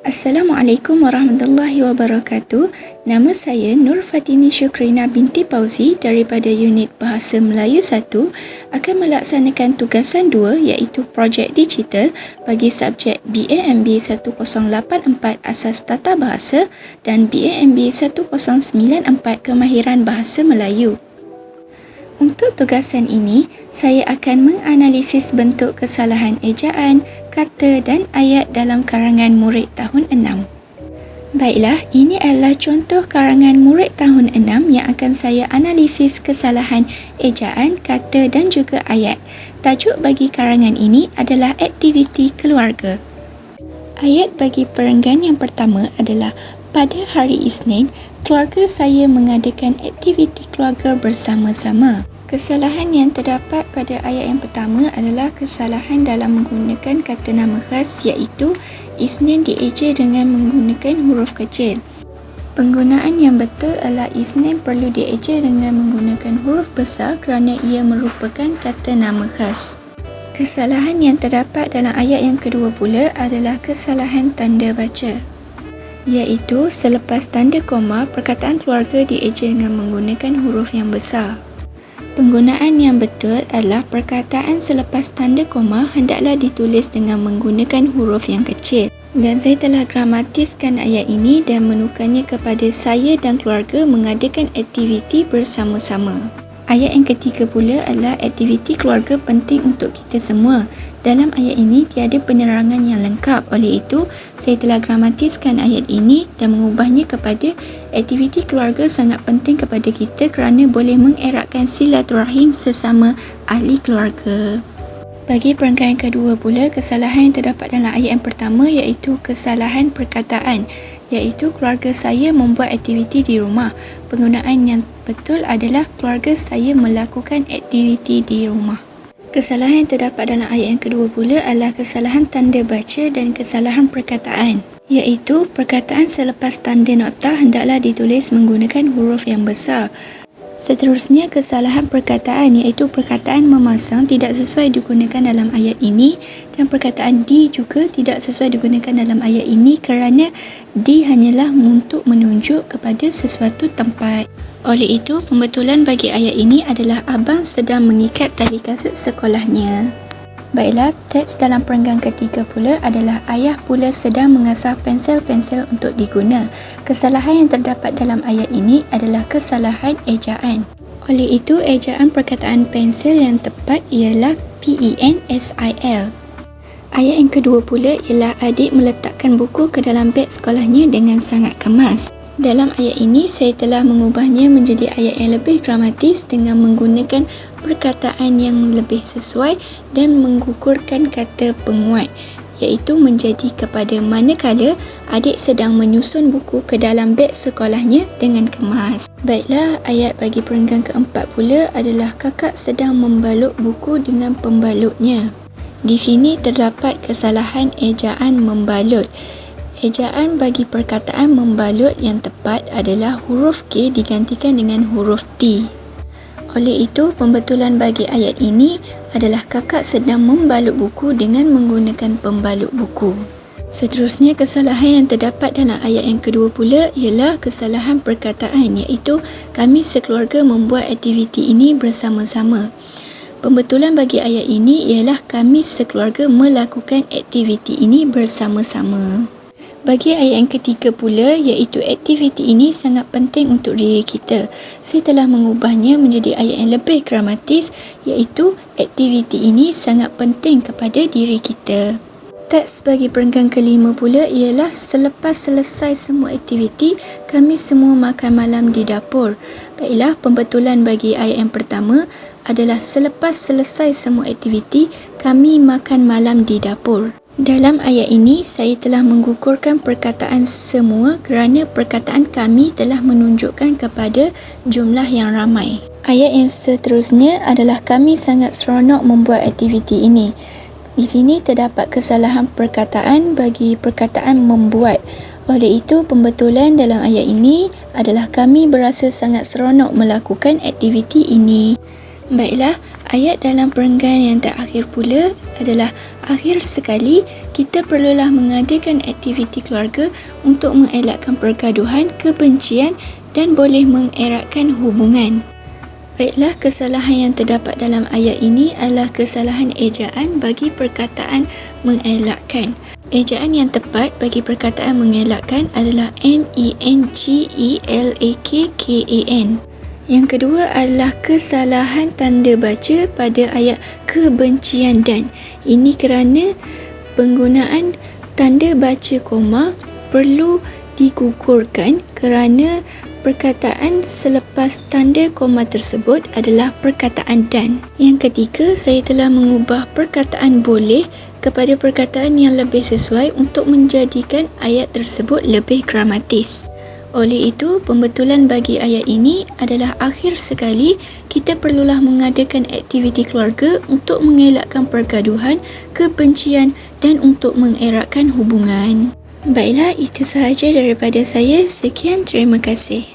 Assalamualaikum warahmatullahi wabarakatuh. Nama saya Nur Fatini Syukrina binti Pauzi daripada Unit Bahasa Melayu 1 akan melaksanakan tugasan 2 iaitu projek digital bagi subjek BAMB 1084 Asas Tata Bahasa dan BAMB 1094 Kemahiran Bahasa Melayu. Untuk tugasan ini, saya akan menganalisis bentuk kesalahan ejaan, kata dan ayat dalam karangan murid tahun 6. Baiklah, ini adalah contoh karangan murid tahun 6 yang akan saya analisis kesalahan ejaan, kata dan juga ayat. Tajuk bagi karangan ini adalah aktiviti keluarga. Ayat bagi perenggan yang pertama adalah pada hari Isnin, keluarga saya mengadakan aktiviti keluarga bersama-sama. Kesalahan yang terdapat pada ayat yang pertama adalah kesalahan dalam menggunakan kata nama khas iaitu Isnin dieja dengan menggunakan huruf kecil. Penggunaan yang betul adalah Isnin perlu dieja dengan menggunakan huruf besar kerana ia merupakan kata nama khas. Kesalahan yang terdapat dalam ayat yang kedua pula adalah kesalahan tanda baca, iaitu selepas tanda koma, perkataan keluarga dieja dengan menggunakan huruf yang besar. Penggunaan yang betul adalah perkataan selepas tanda koma hendaklah ditulis dengan menggunakan huruf yang kecil. Dan saya telah gramatiskan ayat ini dan menukarnya kepada saya dan keluarga mengadakan aktiviti bersama-sama. Ayat yang ketiga pula adalah aktiviti keluarga penting untuk kita semua. Dalam ayat ini tiada penerangan yang lengkap, oleh itu saya telah gramatiskan ayat ini dan mengubahnya kepada aktiviti keluarga sangat penting kepada kita kerana boleh mengeratkan silaturahim sesama ahli keluarga. Bagi perenggan yang kedua pula, kesalahan yang terdapat dalam ayat yang pertama iaitu kesalahan perkataan, iaitu keluarga saya membuat aktiviti di rumah. Penggunaan yang betul adalah keluarga saya melakukan aktiviti di rumah. Kesalahan yang terdapat dalam ayat yang kedua pula adalah kesalahan tanda baca dan kesalahan perkataan, iaitu perkataan selepas tanda nokta hendaklah ditulis menggunakan huruf yang besar. Seterusnya, kesalahan perkataan iaitu perkataan memasang tidak sesuai digunakan dalam ayat ini dan perkataan di juga tidak sesuai digunakan dalam ayat ini kerana di hanyalah untuk menunjuk kepada sesuatu tempat. Oleh itu, pembetulan bagi ayat ini adalah abang sedang mengikat tali kasut sekolahnya. Baiklah, teks dalam perenggan ketiga pula adalah ayah pula sedang mengasah pensel-pensel untuk diguna. Kesalahan yang terdapat dalam ayat ini adalah kesalahan ejaan. Oleh itu, ejaan perkataan pensel yang tepat ialah pensil. Ayat yang kedua pula ialah adik meletakkan buku ke dalam beg sekolahnya dengan sangat kemas. Dalam ayat ini, saya telah mengubahnya menjadi ayat yang lebih dramatis dengan menggunakan perkataan yang lebih sesuai dan menggugurkan kata penguat, iaitu menjadi kepada manakala adik sedang menyusun buku ke dalam beg sekolahnya dengan kemas. Baiklah, ayat bagi perenggan keempat pula adalah kakak sedang membalut buku dengan pembalutnya. Di sini terdapat kesalahan ejaan membalut. Ejaan bagi perkataan membalut yang tepat adalah huruf K digantikan dengan huruf T. Oleh itu, pembetulan bagi ayat ini adalah kakak sedang membalut buku dengan menggunakan pembalut buku. Seterusnya, kesalahan yang terdapat dalam ayat yang kedua pula ialah kesalahan perkataan, iaitu kami sekeluarga membuat aktiviti ini bersama-sama. Pembetulan bagi ayat ini ialah kami sekeluarga melakukan aktiviti ini bersama-sama. Bagi ayat yang ketiga pula, iaitu aktiviti ini sangat penting untuk diri kita. Saya telah mengubahnya menjadi ayat yang lebih gramatis, iaitu aktiviti ini sangat penting kepada diri kita. Teks bagi perenggan kelima pula ialah selepas selesai semua aktiviti, kami semua makan malam di dapur. Baiklah, pembetulan bagi ayat yang pertama adalah selepas selesai semua aktiviti, kami makan malam di dapur. Dalam ayat ini, saya telah menggugurkan perkataan semua kerana perkataan kami telah menunjukkan kepada jumlah yang ramai. Ayat yang seterusnya adalah kami sangat seronok membuat aktiviti ini. Di sini terdapat kesalahan perkataan bagi perkataan membuat. Oleh itu, pembetulan dalam ayat ini adalah kami berasa sangat seronok melakukan aktiviti ini. Baiklah, ayat dalam perenggan yang terakhir pula adalah akhir sekali, kita perlulah mengadakan aktiviti keluarga untuk mengelakkan pergaduhan, kebencian dan boleh mengeratkan hubungan. Baiklah, kesalahan yang terdapat dalam ayat ini adalah kesalahan ejaan bagi perkataan mengelakkan. Ejaan yang tepat bagi perkataan mengelakkan adalah mengelakkan. Yang kedua adalah kesalahan tanda baca pada ayat kebencian dan. Ini kerana penggunaan tanda baca koma perlu digugurkan kerana perkataan selepas tanda koma tersebut adalah perkataan dan. Yang ketiga, saya telah mengubah perkataan boleh kepada perkataan yang lebih sesuai untuk menjadikan ayat tersebut lebih gramatis. Oleh itu, pembetulan bagi ayat ini adalah akhir sekali, kita perlulah mengadakan aktiviti keluarga untuk mengelakkan pergaduhan, kebencian dan untuk mengeratkan hubungan. Baiklah, itu sahaja daripada saya. Sekian, terima kasih.